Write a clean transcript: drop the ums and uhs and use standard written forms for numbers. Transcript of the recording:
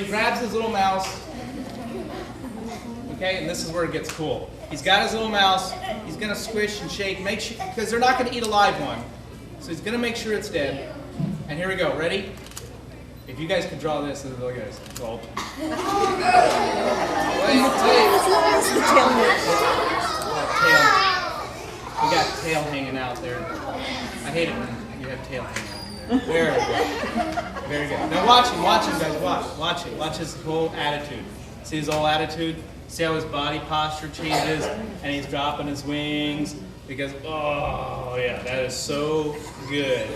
he grabs his little mouse. Okay, and this is where it gets cool. He's got his little mouse. He's going to squish and shake, make sure, because they're not going to eat a live one. So he's going to make sure it's dead. And here we go. Ready? If you guys could draw this, look at this. Gold. Wait. We got tail hanging out there. I hate it when you have tail hanging out. There we go. Very good. Now watch him, guys. Watch it. Watch his whole attitude. See his whole attitude? See how his body posture changes, and he's dropping his wings because, oh yeah, that is so good.